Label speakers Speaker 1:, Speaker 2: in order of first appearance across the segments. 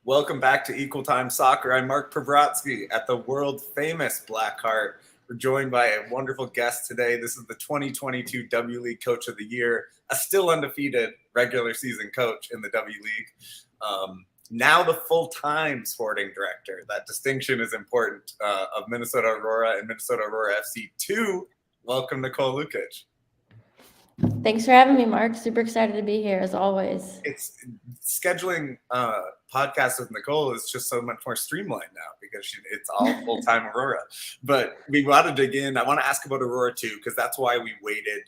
Speaker 1: Welcome back to Equal Time Soccer. I'm Mark Pavratsky at the world famous Blackheart. We're joined by a wonderful guest today. This is the 2022 W League Coach of the Year, a still undefeated regular season coach in the W League. Now the full-time sporting director. That distinction is important of Minnesota Aurora and Minnesota Aurora FC2. Welcome, Nicole Lukic.
Speaker 2: Thanks for having me, Mark. Super excited to be here as always.
Speaker 1: It's scheduling podcasts with Nicole is just so much more streamlined now because it's all full-time Aurora. But we want to dig in. I want to ask about Aurora too, because that's why we waited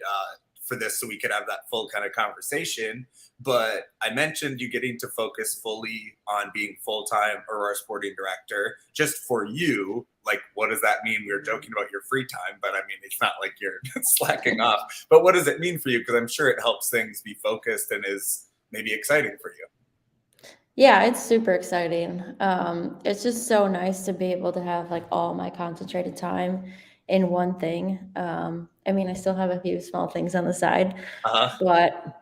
Speaker 1: for this so we could have that full kind of conversation. But I mentioned you getting to focus fully on being full-time Aurora sporting director. Just for you, like, what does that mean? We were joking about your free time, but I mean, it's not like you're slacking off. But what does it mean for you? Because I'm sure it helps things be focused and is maybe exciting for you.
Speaker 2: Yeah, it's super exciting. It's just so nice to be able to have like all my concentrated time in one thing. I mean, I still have a few small things on the side, but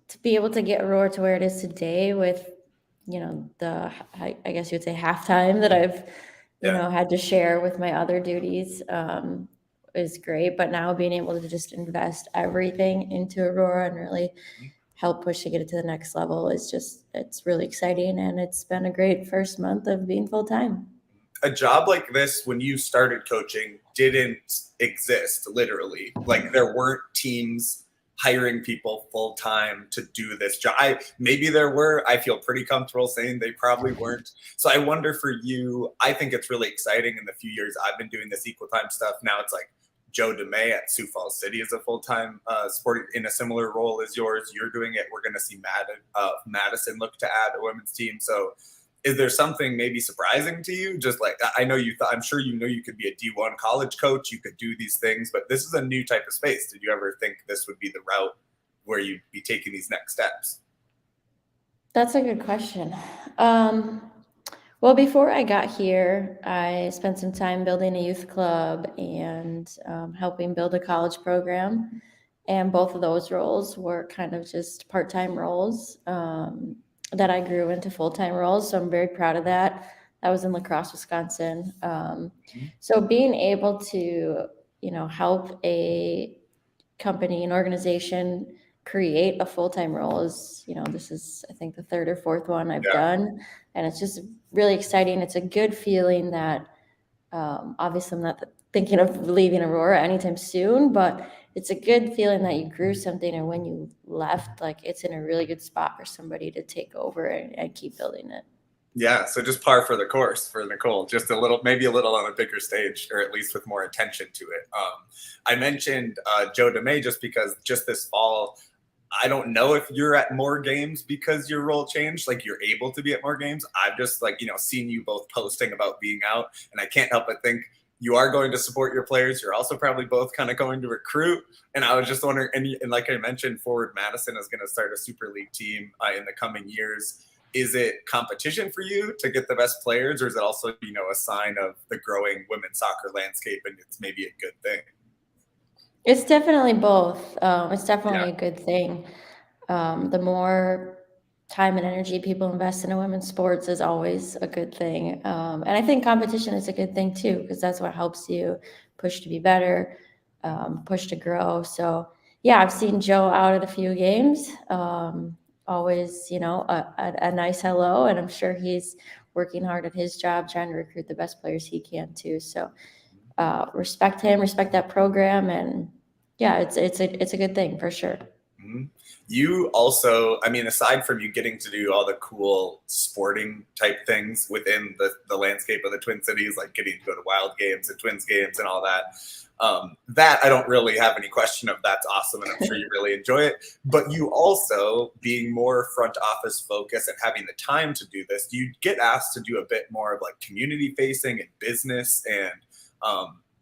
Speaker 2: to be able to get Aurora to where it is today with, I guess you would say halftime that I've, had to share with my other duties is great. But now being able to just invest everything into Aurora and really help push to get it to the next level is it's really exciting. And it's been a great first month of being full time.
Speaker 1: A job like this, when you started coaching, didn't exist, literally. Like, there weren't teams hiring people full time to do this job. Maybe there were. I feel pretty comfortable saying they probably weren't. So I wonder for you, I think it's really exciting. In the few years I've been doing this equal time stuff, now it's like Joe DeMay at Sioux Falls City is a full-time sport in a similar role as yours. You're doing it. We're going to see Madison look to add a women's team. So is there something maybe surprising to you? Just like, I'm sure you know you could be a D1 college coach. You could do these things, but this is a new type of space. Did you ever think this would be the route where you'd be taking these next steps?
Speaker 2: That's a good question. Well, before I got here, I spent some time building a youth club and helping build a college program. And both of those roles were kind of just part-time roles that I grew into full-time roles. So I'm very proud of that. I was in La Crosse, Wisconsin. So being able to, help a company, an organization create a full-time role is, this is, I think, the third or fourth one I've done. And it's just really exciting. It's a good feeling that obviously I'm not thinking of leaving Aurora anytime soon, but it's a good feeling that you grew something. And when you left, like, it's in a really good spot for somebody to take over and keep building it.
Speaker 1: Yeah, so just par for the course for Nicole, just maybe a little on a bigger stage, or at least with more attention to it. I mentioned Joe DeMay just because just this fall, I don't know if you're at more games because your role changed, like you're able to be at more games. I've just seen you both posting about being out, and I can't help but think you are going to support your players. You're also probably both kind of going to recruit. And I was just wondering, and like I mentioned, Forward Madison is going to start a Super League team in the coming years. Is it competition for you to get the best players, or is it also, a sign of the growing women's soccer landscape and it's maybe a good thing?
Speaker 2: It's definitely both. It's definitely a good thing. The more time and energy people invest in women's sports is always a good thing. And I think competition is a good thing too, because that's what helps you push to be better, push to grow. So yeah, I've seen Joe out at a few games. Always, a nice hello. And I'm sure he's working hard at his job, trying to recruit the best players he can too. So respect him, respect that program. And yeah, it's a good thing for sure.
Speaker 1: Mm-hmm. You also, aside from you getting to do all the cool sporting type things within the landscape of the Twin Cities, like getting to go to Wild games and Twins games and all that, that I don't really have any question of. That's awesome, and I'm sure you really enjoy it. But you also, being more front office focused and having the time to do this, you get asked to do a bit more of like community facing and business and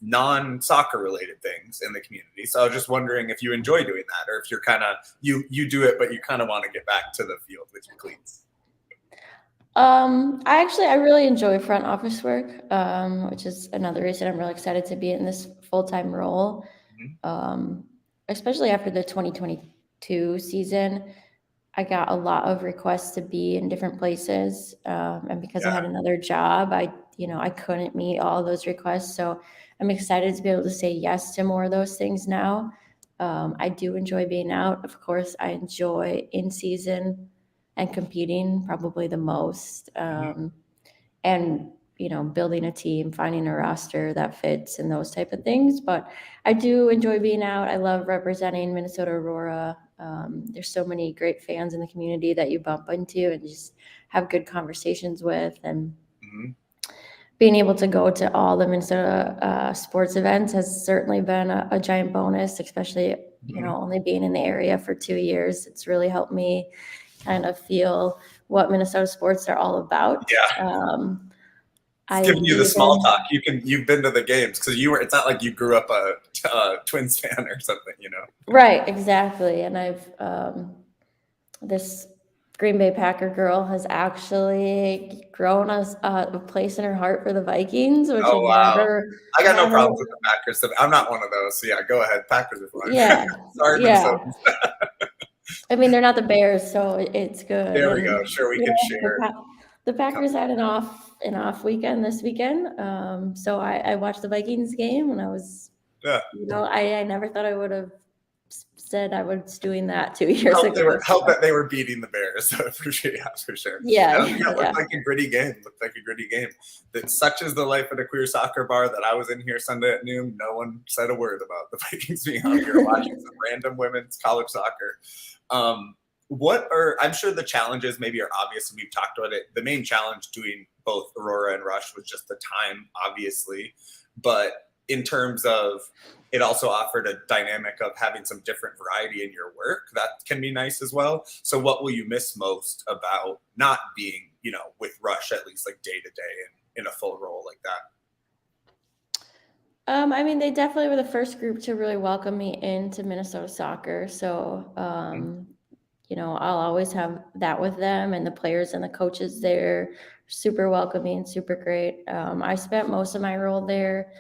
Speaker 1: non-soccer related things in the community. So I was just wondering if you enjoy doing that, or if you're kind of you do it, but you kind of want to get back to the field with your cleats.
Speaker 2: I really enjoy front office work, which is another reason I'm really excited to be in this full-time role. Especially after the 2022 season, I got a lot of requests to be in different places, and because I
Speaker 1: Yeah.
Speaker 2: had another job, I couldn't meet all those requests. So I'm excited to be able to say yes to more of those things now. I do enjoy being out. Of course, I enjoy in season and competing probably the most.
Speaker 1: Mhm.
Speaker 2: And building a team, finding a roster that fits, and those type of things. But I do enjoy being out. I love representing Minnesota Aurora. There's so many great fans in the community that you bump into and just have good conversations with, and
Speaker 1: Mhm.
Speaker 2: being able to go to all the Minnesota sports events has certainly been a giant bonus, especially
Speaker 1: Mhm.
Speaker 2: only being in the area for 2 years. It's really helped me kind of feel what Minnesota sports are all about.
Speaker 1: Yeah. It's
Speaker 2: I've
Speaker 1: giving you the small
Speaker 2: even
Speaker 1: talk. You've been to the games because it's not like you grew up a Twins fan or something, you know.
Speaker 2: Right, exactly. And I've this Green Bay Packer girl has actually grown a place in her heart for the Vikings, which
Speaker 1: Oh
Speaker 2: had
Speaker 1: wow.
Speaker 2: never,
Speaker 1: I got no
Speaker 2: never,
Speaker 1: problems with the Packers. So I'm not one of those. So yeah, go ahead. Packers are fine.
Speaker 2: yeah,
Speaker 1: Sorry,
Speaker 2: yeah.
Speaker 1: Minnesotans.
Speaker 2: I mean, they're not the Bears, so it's good.
Speaker 1: There we go.
Speaker 2: And
Speaker 1: Sure, we can share.
Speaker 2: The Packers had an off weekend this weekend, so I watched the Vikings game, and I was,
Speaker 1: Yeah.
Speaker 2: I never thought I would have said I was doing that 2 years ago.
Speaker 1: Help that they were beating the Bears for sure. Yeah, for sure.
Speaker 2: Yeah,
Speaker 1: Yeah, it
Speaker 2: yeah.
Speaker 1: looked like a gritty game. That such is the life at a queer soccer bar that I was in here Sunday at noon. No one said a word about the Vikings being out here watching some random women's college soccer. I'm sure the challenges maybe are obvious, and we've talked about it. The main challenge doing both Aurora and Rush was just the time, obviously. But in terms of it also offered a dynamic of having some different variety in your work that can be nice as well. So what will you miss most about not being, with Rush at least like day to day and in a full role like that?
Speaker 2: I mean, they definitely were the first group to really welcome me into Minnesota soccer. So, I'll always have that with them, and the players and the coaches there, super welcoming, super great. I spent most of my role there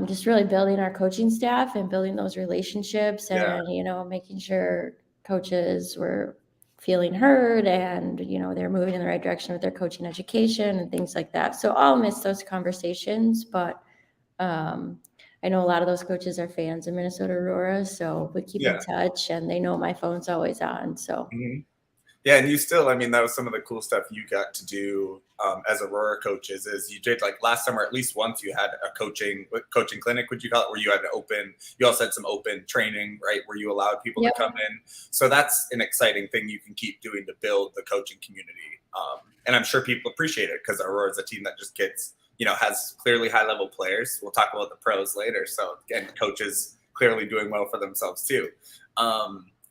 Speaker 2: just really building our coaching staff and building those relationships,
Speaker 1: Yeah,
Speaker 2: and making sure coaches were feeling heard, and they're moving in the right direction with their coaching education and things like that. So I'll miss those conversations, but um, I know a lot of those coaches are fans of Minnesota Aurora, so we keep in
Speaker 1: yeah.
Speaker 2: touch, and they know my phone's always on. So
Speaker 1: Mhm. Yeah, and you still, I mean, that was some of the cool stuff you got to do as Aurora coaches. Is you did like last summer at least once you had a coaching clinic, would you call it, where you had you also had some open training, right, where you allowed people to
Speaker 2: yep,
Speaker 1: come in. So that's an exciting thing you can keep doing to build the coaching community. And I'm sure people appreciate it because Aurora is a team that just gets, has clearly high level players. We'll talk about the pros later. So again, coaches clearly doing well for themselves too.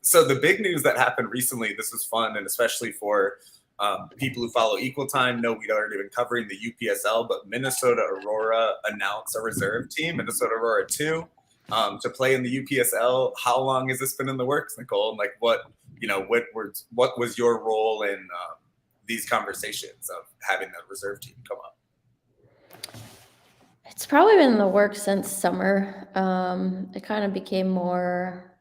Speaker 1: So the big news that happened recently, this was fun, and especially for people who follow Equal Time, know we'd already been covering the UPSL, but Minnesota Aurora announced a reserve team, Minnesota Aurora 2, to play in the UPSL. How long has this been in the works, Nicole? And like what was your role in these conversations of having the reserve team come up?
Speaker 2: it's probably been in the works since summer. It kind of became more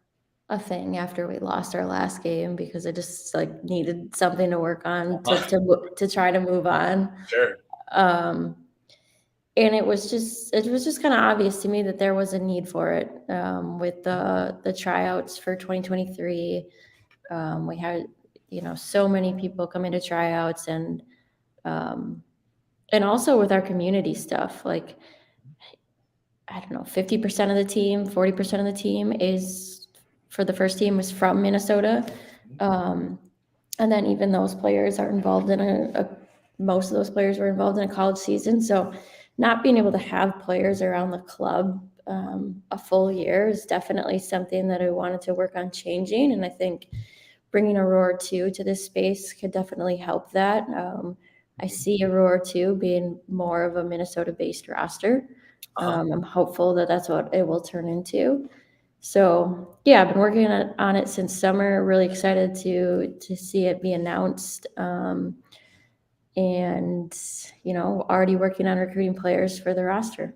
Speaker 2: a thing after we lost our last game because I just like needed something to work on
Speaker 1: Uh-huh.
Speaker 2: to try to move on.
Speaker 1: Sure.
Speaker 2: Um, and it was just kind of obvious to me that there was a need for it with the tryouts for 2023. We had so many people come into tryouts, um, and also with our community stuff, like I don't know, 50% of the team, 40% of the team is for the first team was from Minnesota. Um, and then even those players are involved in most of those players were involved in a college season. So not being able to have players around the club a full year is definitely something that I wanted to work on changing. And I think bringing Aurora 2 to this space could definitely help that. I see Aurora 2 being more of a Minnesota-based roster.
Speaker 1: Uh-huh.
Speaker 2: I'm hopeful that that's what it will turn into. So yeah, I've been working on it since summer. Really excited to see it be announced, and already working on recruiting players for the roster.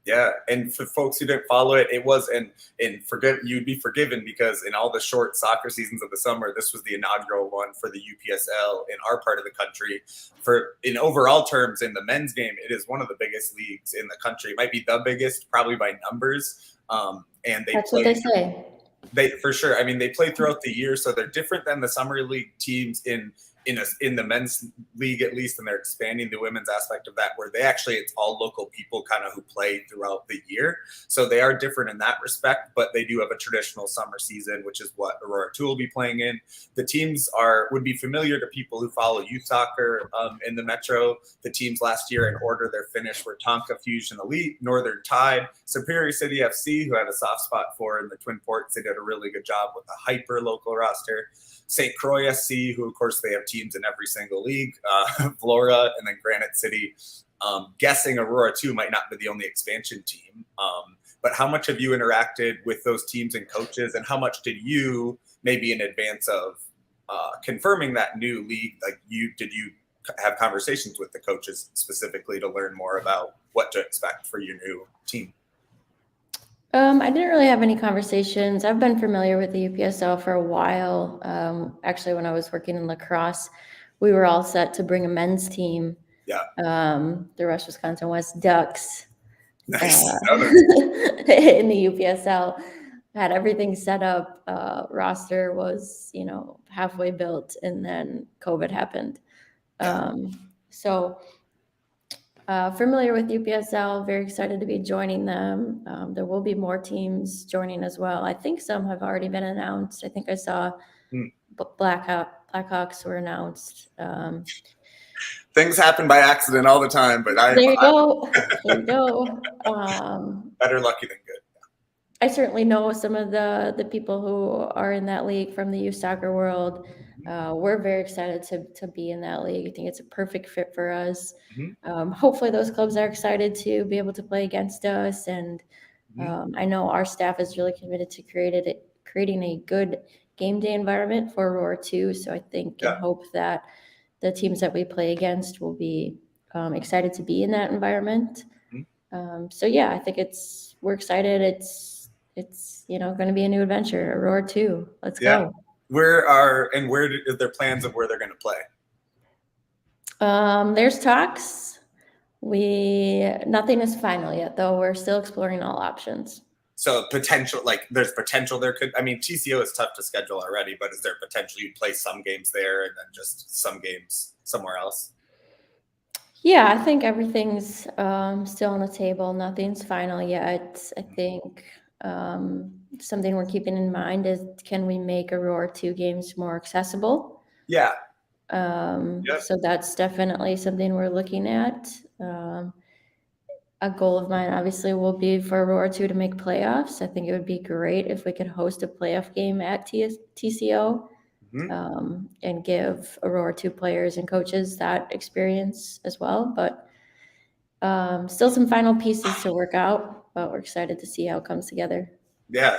Speaker 1: Yeah, and for folks who didn't follow it, it was and forget you'd be forgiven because in all the short soccer seasons of the summer, this was the inaugural one for the UPSL in our part of the country. For in overall terms, in the men's game, it is one of the biggest leagues in the country. It might be the biggest, probably by numbers. And they
Speaker 2: That's
Speaker 1: play.
Speaker 2: what they say.
Speaker 1: They for sure. I mean, they play throughout the year, so they're different than the summer league teams in the men's league at least, and they're expanding the women's aspect of that, where it's all local people kind of who play throughout the year. So they are different in that respect, but they do have a traditional summer season, which is what Aurora 2 will be playing in. The teams would be familiar to people who follow youth soccer in the Metro. The teams last year in order their finish were Tonka Fusion Elite, Northern Tide, Superior City FC, who I have a soft spot for in the Twin Ports. They did a really good job with a hyper local roster. St. Croix SC, who of course they have teams in every single league, Flora, and then Granite City. Guessing Aurora 2 might not be the only expansion team. But how much have you interacted with those teams and coaches, and how much did you, maybe in advance of confirming that new league, did you have conversations with the coaches specifically to learn more about what to expect for your new team?
Speaker 2: I didn't really have any conversations. I've been familiar with the UPSL for a while. Actually, when I was working in lacrosse, we were all set to bring a men's team.
Speaker 1: Yeah.
Speaker 2: The Rush Wisconsin West Ducks.
Speaker 1: Nice.
Speaker 2: In the UPSL, had everything set up. Roster was, halfway built, and then COVID happened. So familiar with UPSL, very excited to be joining them. There will be more teams joining as well. I think some have already been announced. I think I saw Blackhawks were announced.
Speaker 1: Things happen by accident all the time, but
Speaker 2: there you go.
Speaker 1: Better lucky than good.
Speaker 2: I certainly know some of the people who are in that league from the youth soccer world. We're very excited to be in that league. I think it's a perfect fit for us. Hopefully those clubs are excited to be able to play against us. And I know our staff is really committed to creating a good game day environment for Aurora 2. So I think and hope that the teams that we play against will be excited to be in that environment. I think we're excited. It's going to be a new adventure. Aurora 2. Let's go.
Speaker 1: Where are their plans of where they're going to play?
Speaker 2: There's talks. Nothing is final yet, though. We're still exploring all options.
Speaker 1: So there's potential there could. I mean, TCO is tough to schedule already, but is there potential you'd play some games there and then just some games somewhere else?
Speaker 2: Yeah, I think everything's still on the table. Nothing's final yet. I think something we're keeping in mind is, can we make Aurora 2 games more accessible?
Speaker 1: Yeah.
Speaker 2: So that's definitely something we're looking at. A goal of mine, obviously, will be for Aurora 2 to make playoffs. I think it would be great if we could host a playoff game at TCO and give Aurora 2 players and coaches that experience as well. But still some final pieces to work out, but we're excited to see how it comes together.
Speaker 1: Yeah,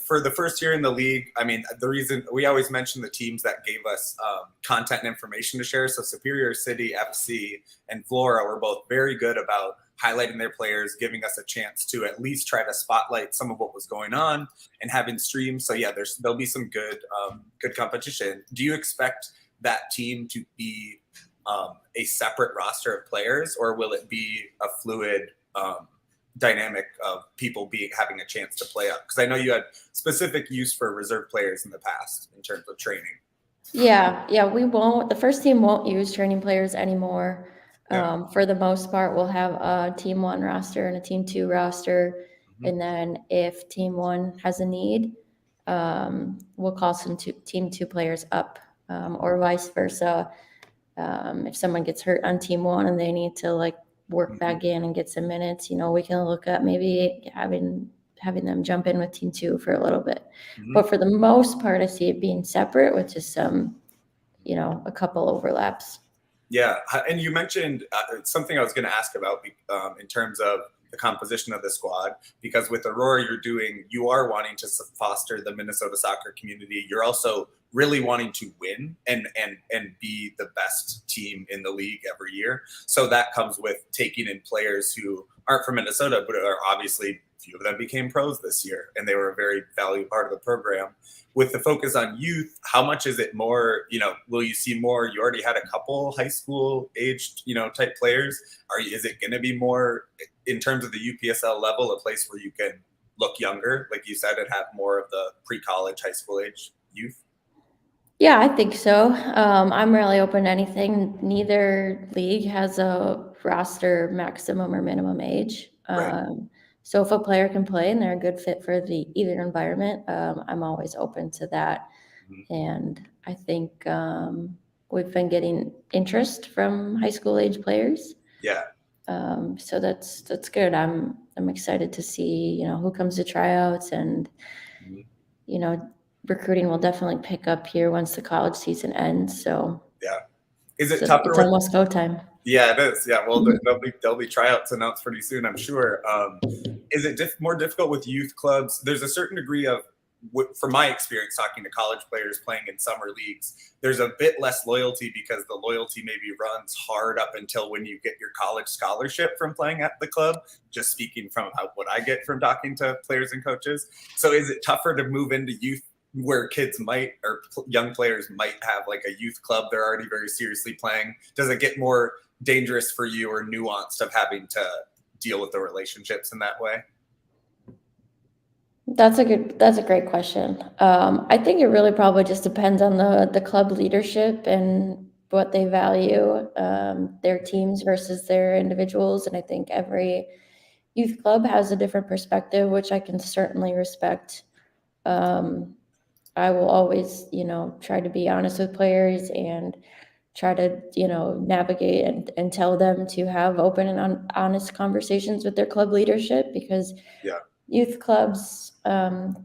Speaker 1: for the first year in the league, I mean, the reason we always mention the teams that gave us content and information to share. So Superior City FC and Flora were both very good about highlighting their players, giving us a chance to at least try to spotlight some of what was going on and having streams. So yeah, there'll be some good competition. Do you expect that team to be a separate roster of players, or will it be a fluid dynamic of people having a chance to play up? Because I know you had specific use for reserve players in the past in terms of training.
Speaker 2: Yeah, we won't. The first team won't use training players anymore. For the most part, we'll have a Team 1 roster and a Team 2 roster. And then if Team 1 has a need, we'll call some Team 2 players up, or vice versa. If someone gets hurt on Team 1 and they need to work back in and get some minutes, we can look at maybe having them jump in with Team 2 for a little bit. But for the most part, I see it being separate with just some, a couple overlaps.
Speaker 1: Yeah, and you mentioned something I was going to ask about in terms of the composition of the squad, because with Aurora, you are wanting to foster the Minnesota soccer community. You're also really wanting to win and be the best team in the league every year. So that comes with taking in players who aren't from Minnesota, but are obviously, few of them became pros this year, and they were a very valued part of the program. With the focus on youth, how much is it more, will you see more? You already had a couple high school aged, type players. Is it going to be more in terms of the UPSL level, a place where you can look younger, like you said, and have more of the pre-college, high school age youth?
Speaker 2: Yeah, I think so. I'm really open to anything. Neither league has a roster maximum or minimum age.
Speaker 1: Right.
Speaker 2: So if a player can play and they're a good fit for either environment, I'm always open to that.
Speaker 1: Mm-hmm.
Speaker 2: And I think we've been getting interest from high school age players.
Speaker 1: Yeah.
Speaker 2: So that's good. I'm excited to see who comes to tryouts, and
Speaker 1: mm-hmm.
Speaker 2: Recruiting will definitely pick up here once the college season ends. So
Speaker 1: yeah, is it tougher?
Speaker 2: It's almost go time.
Speaker 1: Yeah, it is. Yeah, well, there'll be tryouts announced pretty soon, I'm sure. Is it more difficult with youth clubs? There's a certain degree of, from my experience talking to college players playing in summer leagues, there's a bit less loyalty because the loyalty maybe runs hard up until when you get your college scholarship from playing at the club, just speaking from what I get from talking to players and coaches. So is it tougher to move into youth where kids might, or young players might have like a youth club they're already very seriously playing? Does it get more dangerous for you or nuanced of having to deal with the relationships in that way?
Speaker 2: That's a great question. I think it really probably just depends on the club leadership and what they value, their teams versus their individuals. And I think every youth club has a different perspective, which I can certainly respect. I will always, try to be honest with players and try to, navigate and tell them to have open and honest conversations with their club leadership, because youth clubs,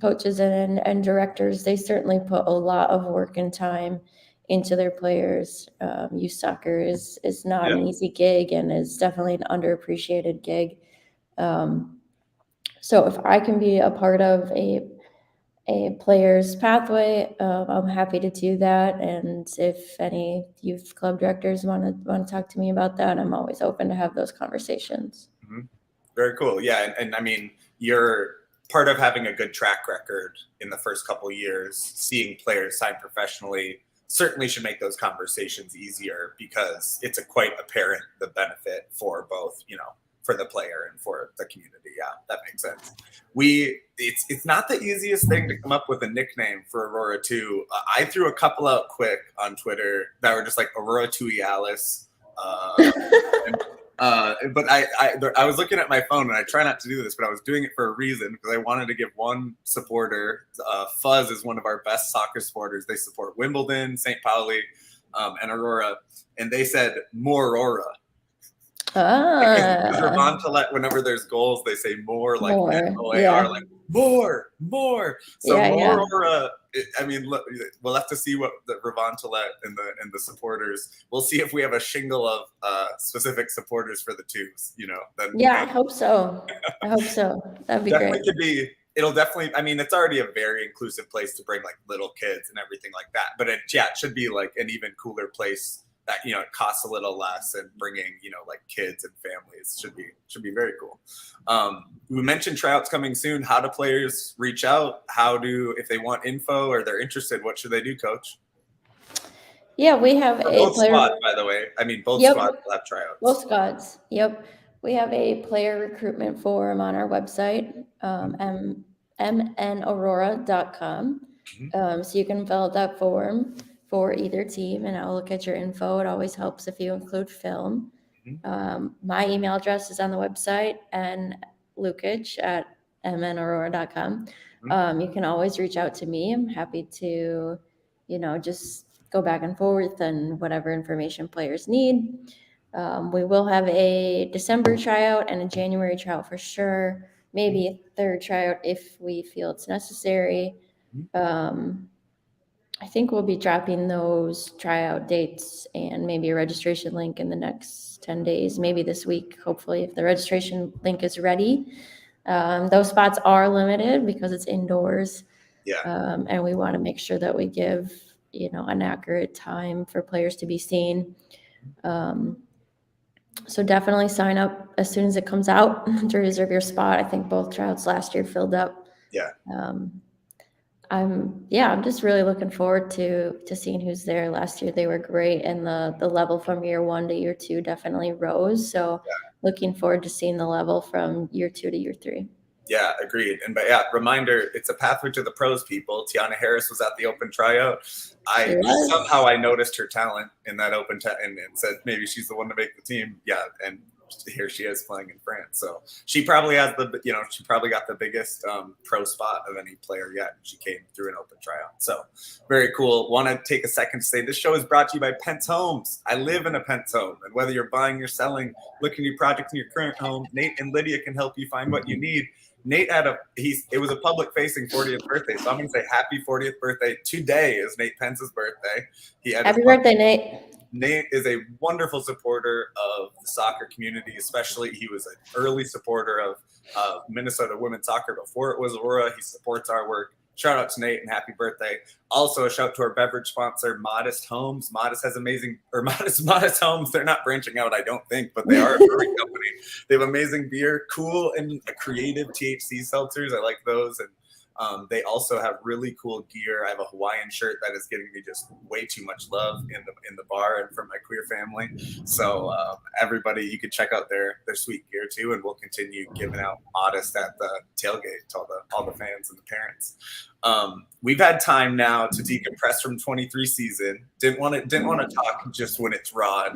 Speaker 2: coaches and directors, they certainly put a lot of work and time into their players. Youth soccer is not an easy gig, and is definitely an underappreciated gig. So if I can be a part of a player's pathway, I'm happy to do that. And if any youth club directors want to talk to me about that, I'm always open to have those conversations.
Speaker 1: Mm-hmm. Very cool. Yeah, and I mean, you're part of having a good track record in the first couple of years. Seeing players sign professionally certainly should make those conversations easier, because it's quite apparent the benefit for both, for the player and for the community. Yeah, that makes sense. It's not the easiest thing to come up with a nickname for Aurora 2. I threw a couple out quick on Twitter that were just like Aurora 2 Alice. But I was looking at my phone, and I try not to do this, but I was doing it for a reason, because I wanted to give one supporter. Fuzz is one of our best soccer supporters. They support Wimbledon, St. Pauli, and Aurora, and they said more Aurora. Ravantolette, whenever there's goals, they say more, like MOAR, like more. So Aurora. I mean, look, we'll have to see what the Ravantolette and the supporters. We'll see if we have a shingle of specific supporters for the twos. Then
Speaker 2: I hope so. That'd be great.
Speaker 1: It'll definitely. I mean, it's already a very inclusive place to bring like little kids and everything like that. But it should be like an even cooler place that it costs a little less, and bringing like kids and families should be very cool. We mentioned tryouts coming soon. How do players reach out? If they want info or they're interested, what should they do, Coach?
Speaker 2: Yeah, we have
Speaker 1: both squads, by the way. I mean, both squads will have tryouts.
Speaker 2: Both squads. Yep. We have a player recruitment forum on our website, mnaurora.com. So you can fill out that form for either team, and I'll look at your info. It always helps if you include film. My email address is on the website, and Lukic at mnaurora.com. You can always reach out to me. I'm happy to, just go back and forth and whatever information players need. We will have a December tryout and a January tryout for sure. Maybe a third tryout if we feel it's necessary. I think we'll be dropping those tryout dates and maybe a registration link in the next 10 days, maybe this week, hopefully, if the registration link is ready. Those spots are limited because it's indoors. And we want to make sure that we give an accurate time for players to be seen. So definitely sign up as soon as it comes out to reserve your spot. I think both tryouts last year filled up.
Speaker 1: Yeah.
Speaker 2: I'm just really looking forward to seeing who's there. Last year they were great, and the level from year 1 to year 2 definitely rose. So looking forward to seeing the level from year 2 to year 3.
Speaker 1: Yeah, agreed. And reminder, it's a pathway to the pros, people. Tiana Harris was at the open tryout. Somehow I noticed her talent in that open and said maybe she's the one to make the team. Yeah, and here she is playing in France. So she probably has she probably got the biggest pro spot of any player yet. She came through an open tryout. So very cool. Want to take a second to say this show is brought to you by Pence Homes. I live in a Pence home, and whether you're buying or selling, looking at new projects in your current home, Nate and Lydia can help you find what you need. Nate it was a public facing 40th birthday. So I'm going to say happy 40th birthday. Today is Nate Pence's birthday.
Speaker 2: Happy birthday, Nate.
Speaker 1: Nate is a wonderful supporter of the soccer community, especially he was an early supporter of Minnesota women's soccer before it was Aurora. He supports our work. Shout out to Nate and happy birthday. Also a shout to our beverage sponsor, Modest Homes. Modest Homes. They're not branching out, I don't think, but they are a brewing company. They have amazing beer, cool and creative THC seltzers. I like those. And they also have really cool gear. I have a Hawaiian shirt that is getting me just way too much love in the bar and from my queer family. So everybody, you can check out their sweet gear too, and we'll continue giving out Modest at the tailgate to all the fans and the parents. We've had time now to decompress from 23 season. Didn't want to talk just when it's raw.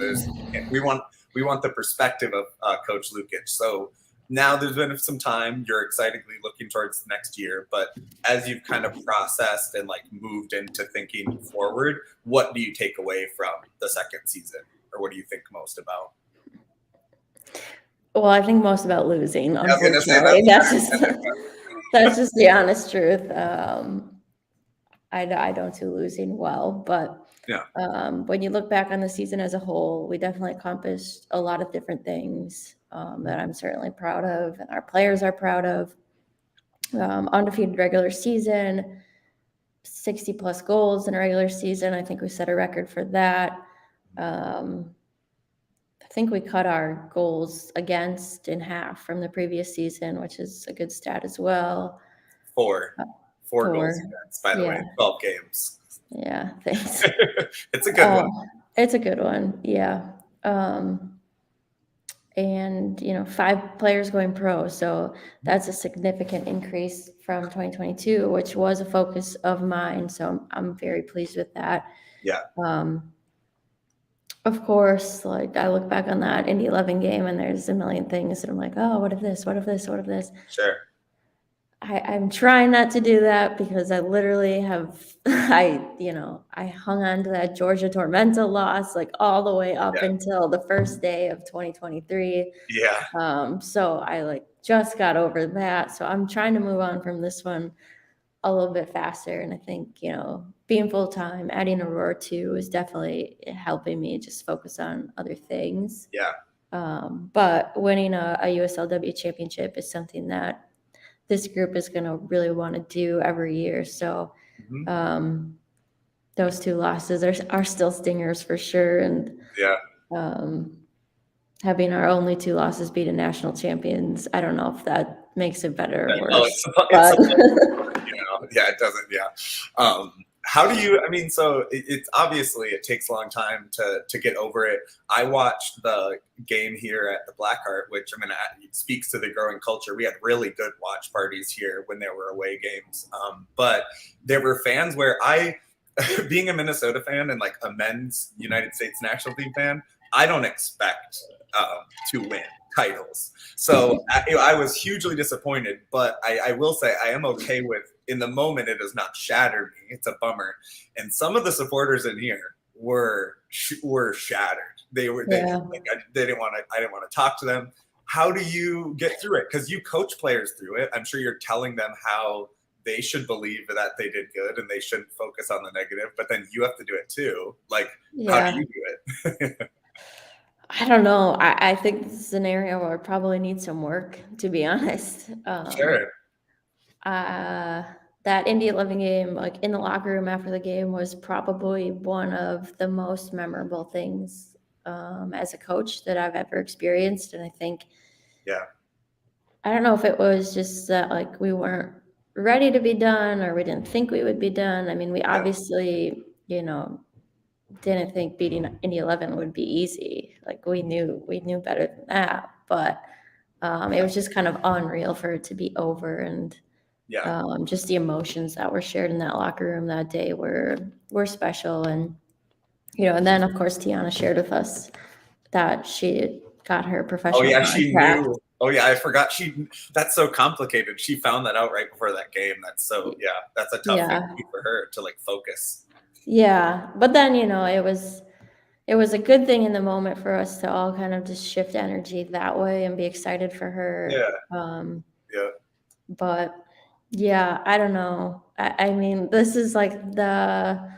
Speaker 1: We want the perspective of Coach Lukic. So now there's been some time. You're excitedly looking towards the next year, but as you've kind of processed and moved into thinking forward, what do you take away from the second season, or what do you think most about?
Speaker 2: Well, I think most about losing. Unfortunately, that's just the honest truth. I don't do losing well, but when you look back on the season as a whole, we definitely accomplished a lot of different things that I'm certainly proud of, and our players are proud of. Undefeated regular season, 60 plus goals in a regular season. I think we set a record for that. I think we cut our goals against in half from the previous season, which is a good stat as well.
Speaker 1: Four goals against, by the way, 12 games.
Speaker 2: Yeah, thanks.
Speaker 1: It's a good one.
Speaker 2: It's a good one, yeah. And 5 players going pro, so that's a significant increase from 2022, which was a focus of mine. So I'm very pleased with that.
Speaker 1: Yeah.
Speaker 2: Of course, I look back on that Indy 11 game, and there's a million things that I'm like, oh, what if this? What if this? What if this?
Speaker 1: Sure.
Speaker 2: I'm trying not to do that, because I literally I hung on to that Georgia Tormenta loss all the way up until the first day of 2023.
Speaker 1: Yeah.
Speaker 2: So I just got over that. So I'm trying to move on from this one a little bit faster. And I think, being full-time, adding Aurora too is definitely helping me just focus on other things.
Speaker 1: Yeah.
Speaker 2: But winning a USLW championship is something that this group is going to really want to do every year. So those 2 losses are still stingers for sure. And having our only 2 losses be to national champions, I don't know if that makes it better or worse.
Speaker 1: Yeah, it doesn't. Yeah. How do you, so it's obviously it takes a long time to get over it. I watched the game here at the Blackheart, which it speaks to the growing culture. We had really good watch parties here when there were away games. But there were fans where being a Minnesota fan and a men's United States national team fan, I don't expect to win titles. So I was hugely disappointed, but I will say I am okay with, in the moment, it does not shatter me. It's a bummer. And some of the supporters in here were shattered. They didn't want to, I didn't want to talk to them. How do you get through it? Because you coach players through it. I'm sure you're telling them how they should believe that they did good and they shouldn't focus on the negative, but then you have to do it too. How do you do it?
Speaker 2: I don't know. I think this is an area where I probably need some work, to be honest.
Speaker 1: Sure.
Speaker 2: that Indy 11 game, like in the locker room after the game, was probably one of the most memorable things as a coach that I've ever experienced. And I think,
Speaker 1: Yeah.
Speaker 2: I don't know if it was just that like we weren't ready to be done or we didn't think we would be done. I mean, we
Speaker 1: Yeah.
Speaker 2: obviously, didn't think beating Indy 11 would be easy. Like we knew better than that, but it was just kind of unreal for it to be over. And
Speaker 1: Yeah.
Speaker 2: just the emotions that were shared in that locker room that day were special. And and then of course Tiana shared with us that she got her
Speaker 1: Oh
Speaker 2: professional
Speaker 1: yeah, she
Speaker 2: contract.
Speaker 1: knew. Oh yeah, I forgot. That's so complicated. She found that out right before that game. That's a tough thing
Speaker 2: Yeah,
Speaker 1: for her to like focus.
Speaker 2: yeah. But then it was a good thing in the moment for us to all kind of just shift energy that way and be excited for her.
Speaker 1: Yeah. Yeah.
Speaker 2: But yeah, I don't know. I mean, this is like the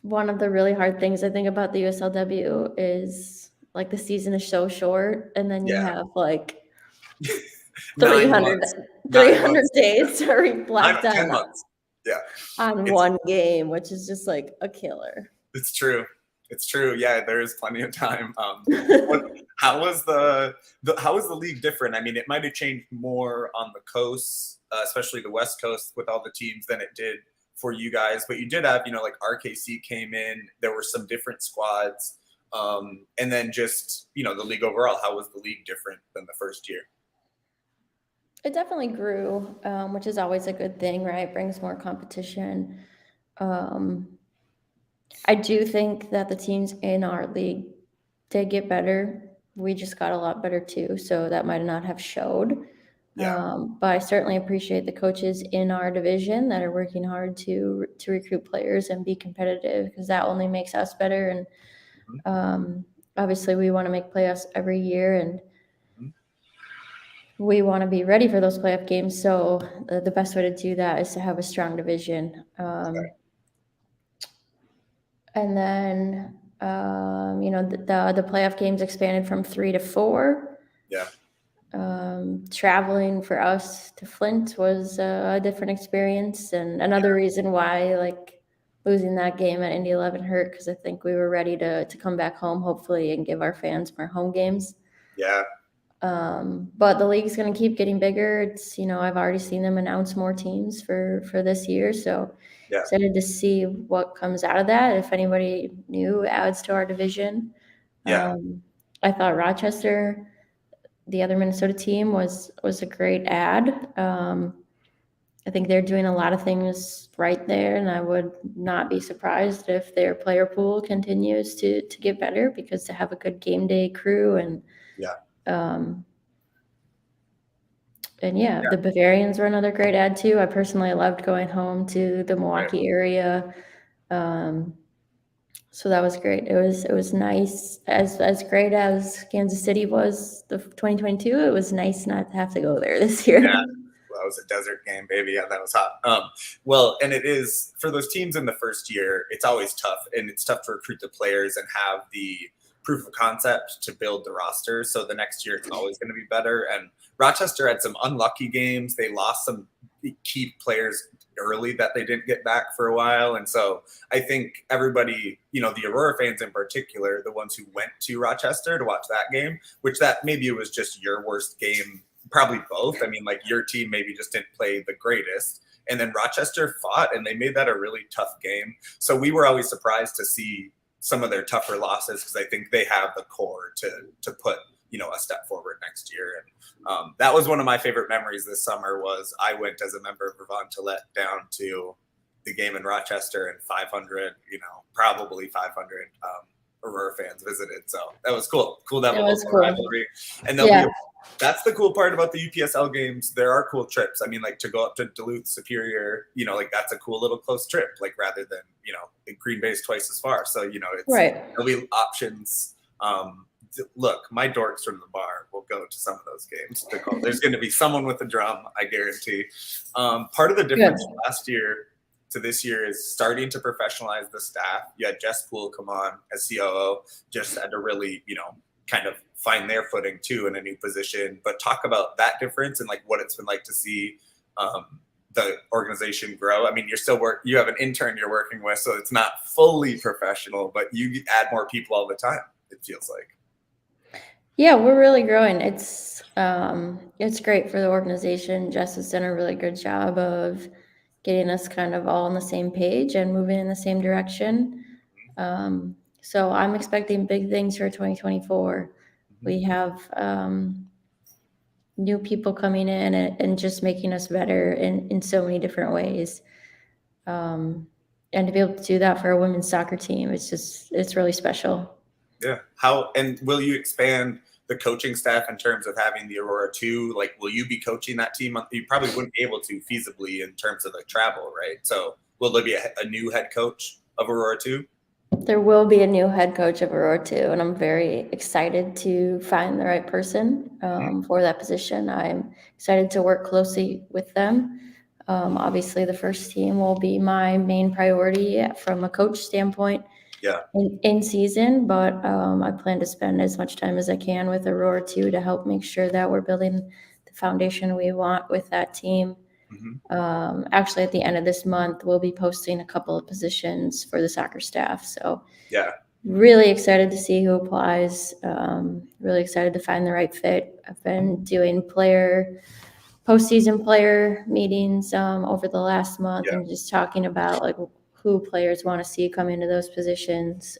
Speaker 2: one of the really hard things I think about the USLW is like the season is so short, and then you
Speaker 1: Yeah.
Speaker 2: have like
Speaker 1: 9
Speaker 2: 300,
Speaker 1: months.
Speaker 2: 300
Speaker 1: 9 months.
Speaker 2: days to
Speaker 1: Yeah.
Speaker 2: reflect
Speaker 1: 10 months. Yeah.
Speaker 2: on
Speaker 1: It's
Speaker 2: one game, which is just like a killer.
Speaker 1: It's true. It's true. Yeah, there is plenty of time. What, how was the league different? I mean, it might have changed more on the coast, especially the West Coast, with all the teams than it did for you guys. But you did have, like RKC came in. There were some different squads, and then just the league overall. How was the league different than the first year?
Speaker 2: It definitely grew, which is always a good thing, right? Brings more competition. Um, I do think that the teams in our league did get better. We just got a lot better too, so that might not have showed.
Speaker 1: Yeah,
Speaker 2: But I certainly appreciate the coaches in our division that are working hard to recruit players and be competitive, because that only makes us better. And
Speaker 1: Mhm.
Speaker 2: obviously, we want to make playoffs every year, and
Speaker 1: Mhm.
Speaker 2: we want to be ready for those playoff games. So the best way to do that is to have a strong division. And then the playoff games expanded from 3 to 4.
Speaker 1: Yeah,
Speaker 2: Traveling for us to Flint was a different experience, and another reason why like losing that game at Indy 11 hurt, because I think we were ready to come back home hopefully and give our fans more home games.
Speaker 1: yeah,
Speaker 2: But the league's going to keep getting bigger. It's I've already seen them announce more teams for this year, so
Speaker 1: yeah,
Speaker 2: excited to see what comes out of that. If anybody new adds to our division,
Speaker 1: yeah,
Speaker 2: I thought Rochester, the other Minnesota team, was a great ad. I think they're doing a lot of things right there, and I would not be surprised if their player pool continues to get better, because to have a good game day crew and
Speaker 1: yeah.
Speaker 2: um, the Bavarians were another great ad too. I personally loved going home to the
Speaker 1: Right.
Speaker 2: Milwaukee area. So that was great. It was nice. As great as Kansas City was the 2022, it was nice not to have to go there this year.
Speaker 1: Yeah. Well, that was a desert game, baby. Yeah, that was hot. Well, and it is for those teams in the first year, it's always tough, and it's tough to recruit the players and have the proof of concept to build the roster. So the next year, it's always going to be better. And Rochester had some unlucky games. They lost some key players early that they didn't get back for a while. And so I think everybody, the Aurora fans in particular, the ones who went to Rochester to watch that game, which that maybe it was just your worst game, probably both. I mean, like your team maybe just didn't play the greatest. And then Rochester fought, and they made that a really tough game. So we were always surprised to see some of their tougher losses, because I think they have the core to put a step forward next year. And that was one of my favorite memories this summer. Was I went as a member of Vermont to let down to the game in Rochester, and 500, probably 500 Aurora fans visited. So that was cool. Cool to have
Speaker 2: It
Speaker 1: a
Speaker 2: was
Speaker 1: local
Speaker 2: cool.
Speaker 1: rivalry. And that's the cool part about the UPSL games. There are cool trips. I mean, like to go up to Duluth, Superior, like that's a cool little close trip, like rather than, Green Bay's twice as far. So, there'll be options. Look, my dorks from the bar will go to some of those games. There's going to be someone with a drum, I guarantee. Part of the difference last year to this year is starting to professionalize the staff. You had Jess Poole come on as COO, just had to really, kind of find their footing too in a new position. But talk about that difference and like what it's been like to see the organization grow? I mean, you have an intern you're working with, so it's not fully professional, but you add more people all the time, it feels like.
Speaker 2: Yeah, we're really growing. It's great for the organization. Jess has done a really good job of getting us kind of all on the same page and moving in the same direction. So I'm expecting big things for 2024. We have new people coming in and just making us better in so many different ways. And to be able to do that for a women's soccer team, it's really special.
Speaker 1: Yeah. And will you expand the coaching staff in terms of having the Aurora 2? Like, will you be coaching that team? You probably wouldn't be able to feasibly in terms of the travel, right? So will there be a new head coach of Aurora 2?
Speaker 2: There will be a new head coach of Aurora 2, and I'm very excited to find the right person for that position. I'm excited to work closely with them. Obviously, the first team will be my main priority from a coach standpoint in season, but I plan to spend as much time as I can with Aurora 2 to help make sure that we're building the foundation we want with that team. Actually, at the end of this month, we'll be posting a couple of positions for the soccer staff. So really excited to see who applies. Really excited to find the right fit. I've been doing postseason player meetings over the last month and just talking about like who players want to see come into those positions.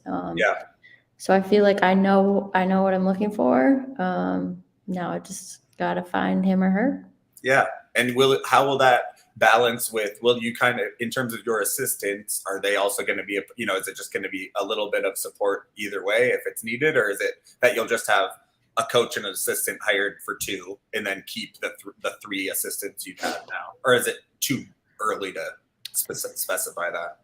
Speaker 2: So I feel like I know what I'm looking for. Now I just got to find him or her.
Speaker 1: Yeah. And how will that balance with, will you kind of, in terms of your assistants, are they also going to be, is it just going to be a little bit of support either way if it's needed? Or is it that you'll just have a coach and an assistant hired for 2 and then keep the 3 assistants you have now? Or is it too early to specify that?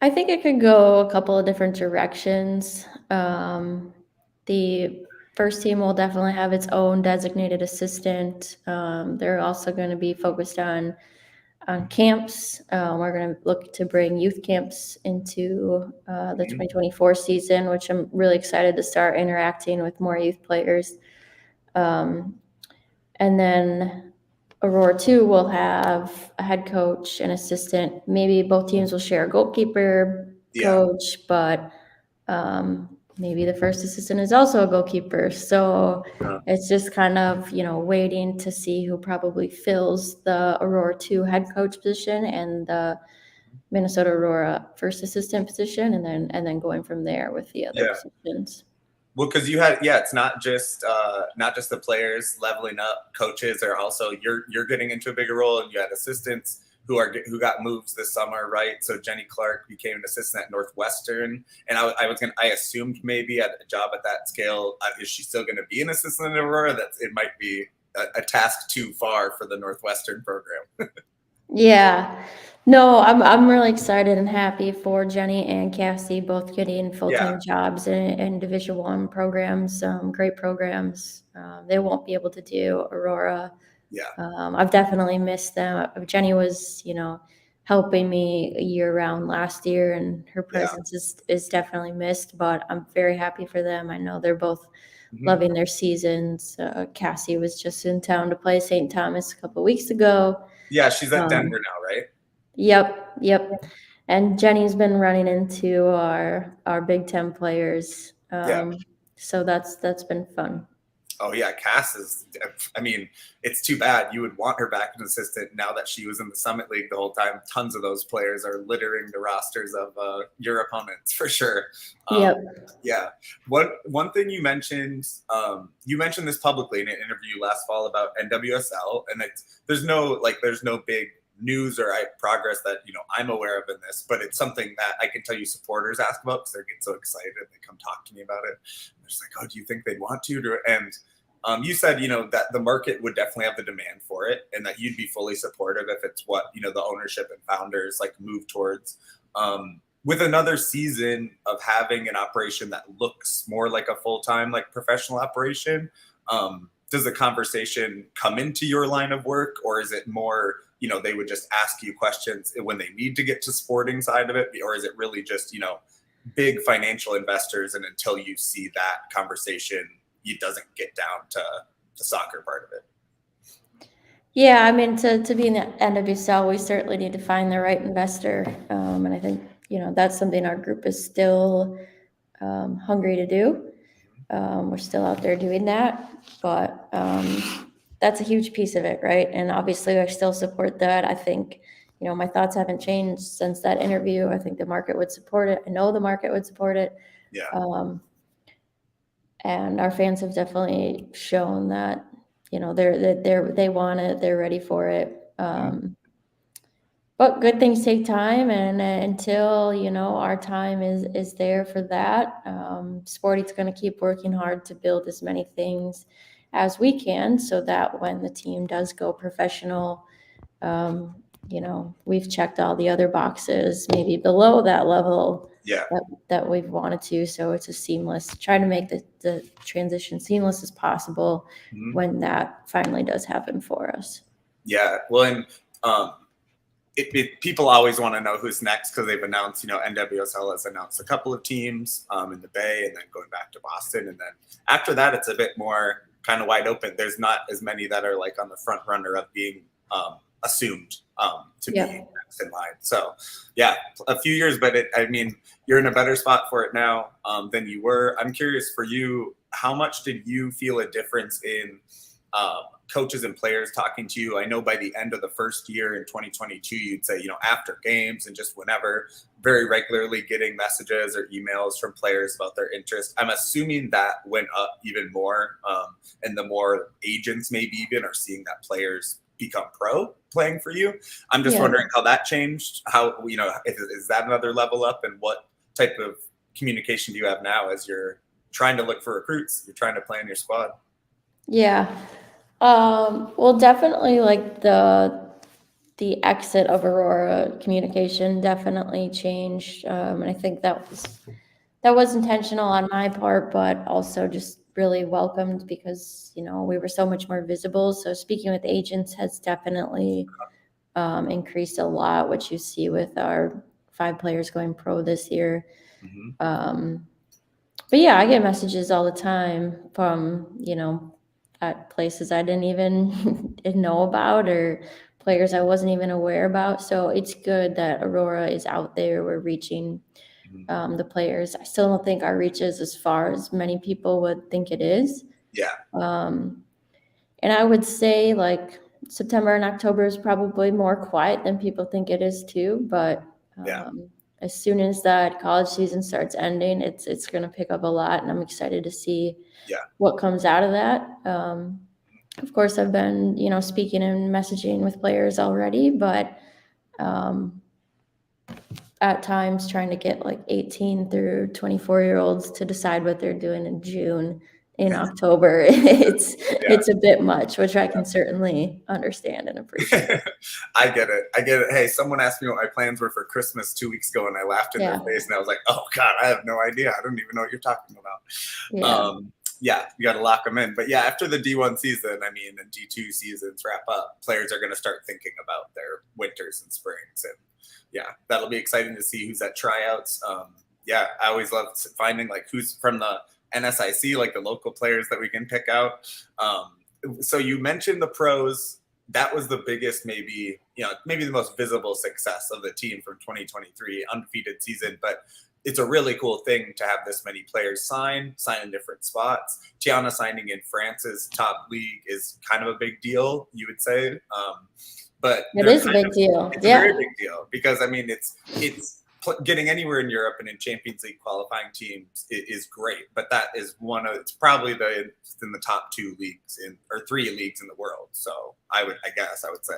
Speaker 2: I think it could go a couple of different directions. The first team will definitely have its own designated assistant. They're also going to be focused on camps. We're going to look to bring youth camps into the 2024 season, which I'm really excited to start interacting with more youth players. And then Aurora 2 will have a head coach and assistant. Maybe both teams will share a goalkeeper coach, but maybe the first assistant is also a goalkeeper. So it's just kind of, waiting to see who probably fills the Aurora 2 head coach position and the Minnesota Aurora first assistant position, and then going from there with the other positions.
Speaker 1: Well, because it's not just the players leveling up. Coaches are also you're getting into a bigger role, and you had assistants who got moves this summer, right? So Jenny Clark became an assistant at Northwestern, and I assumed maybe at a job at that scale, is she still going to be an assistant at Aurora? It might be a task too far for the Northwestern program.
Speaker 2: Yeah. No, I'm really excited and happy for Jenny and Cassie both getting full-time jobs in Division I programs, great programs. They won't be able to do Aurora. I've definitely missed them. Jenny was, helping me year-round last year, and her presence is definitely missed, but I'm very happy for them. I know they're both loving their seasons. Cassie was just in town to play St. Thomas a couple of weeks ago.
Speaker 1: Yeah, she's at Denver now, right?
Speaker 2: Yep. And Jenny's been running into our Big Ten players. So that's been fun.
Speaker 1: Oh yeah, Cass is. I mean, it's too bad. You would want her back as an assistant now that she was in the Summit League the whole time. Tons of those players are littering the rosters of your opponents for sure. Yeah. One thing you mentioned this publicly in an interview last fall about NWSL, and there's no big news or progress that I'm aware of in this, but it's something that I can tell you supporters ask about because they get so excited. They come talk to me about it. They're just like, "Oh, do you think they'd want to?" And you said that the market would definitely have the demand for it, and that you'd be fully supportive if it's what the ownership and founders move towards. With another season of having an operation that looks more like a full-time professional operation, does the conversation come into your line of work, or is it more they would just ask you questions when they need to get to sporting side of it, or is it really just big financial investors, and until you see that conversation, it doesn't get down to the soccer part of it?
Speaker 2: Yeah, I mean, to be in the NWSL, we certainly need to find the right investor. And I think, that's something our group is still hungry to do. We're still out there doing that, but that's a huge piece of it, right? And obviously, I still support that. I think, my thoughts haven't changed since that interview. I think the market would support it. I know the market would support it.
Speaker 1: Yeah.
Speaker 2: And our fans have definitely shown that, they want it, they're ready for it. But good things take time, and until our time is there for that, Sporty's going to keep working hard to build as many things as we can, so that when the team does go professional, we've checked all the other boxes, maybe below that level.
Speaker 1: Yeah.
Speaker 2: That we've wanted to, so it's a seamless. Try to make the transition seamless as possible when that finally does happen for us.
Speaker 1: Yeah, well, and people always want to know who's next because they've announced, NWSL has announced a couple of teams in the Bay, and then going back to Boston, and then after that, it's a bit more kind of wide open. There's not as many that are like on the front runner of being assumed to be next in line. So, yeah, a few years, but you're in a better spot for it now than you were. I'm curious for you, how much did you feel a difference in coaches and players talking to you? I know by the end of the first year in 2022, you'd say, after games and just whenever, very regularly getting messages or emails from players about their interest. I'm assuming that went up even more. And the more agents maybe even are seeing that players become pro playing for you. I'm just wondering how that changed. How, is that another level up, and what type of communication do you have now as you're trying to look for recruits, you're trying to plan your squad?
Speaker 2: Yeah. Well, definitely like the exit of Aurora, communication definitely changed. And I think that was intentional on my part, but also just really welcomed because, we were so much more visible. So speaking with agents has definitely increased a lot, which you see with our 5 players going pro this year. But yeah, I get messages all the time from, at places I didn't even know about, or players I wasn't even aware about. So it's good that Aurora is out there. We're reaching the players. I still don't think our reach is as far as many people would think it is.
Speaker 1: Yeah.
Speaker 2: And I would say like September and October is probably more quiet than people think it is too. But as soon as that college season starts ending, it's going to pick up a lot, and I'm excited to see what comes out of that. Of course, I've been, speaking and messaging with players already, but at times trying to get like 18 through 24-year-olds to decide what they're doing in June, in October, it's a bit much, which I can certainly understand and appreciate.
Speaker 1: I get it. Hey, someone asked me what my plans were for Christmas 2 weeks ago, and I laughed in their face, and I was like, oh God, I have no idea. I don't even know what you're talking about. You got to lock them in. But after the D1 season, and D2 seasons wrap up, players are going to start thinking about their winters and springs. And that'll be exciting to see who's at tryouts. I always love finding like who's from the NSIC, like the local players that we can pick out. So you mentioned the pros. That was the biggest, maybe the most visible success of the team from 2023, undefeated season. But it's a really cool thing to have this many players sign in different spots. Tiana signing in France's top league is kind of a big deal, you would say. But
Speaker 2: it is a big deal.
Speaker 1: It's a very big deal because it's getting anywhere in Europe and in Champions League qualifying teams is great. But that is it's probably in the top 2 leagues or 3 leagues in the world. So I would say.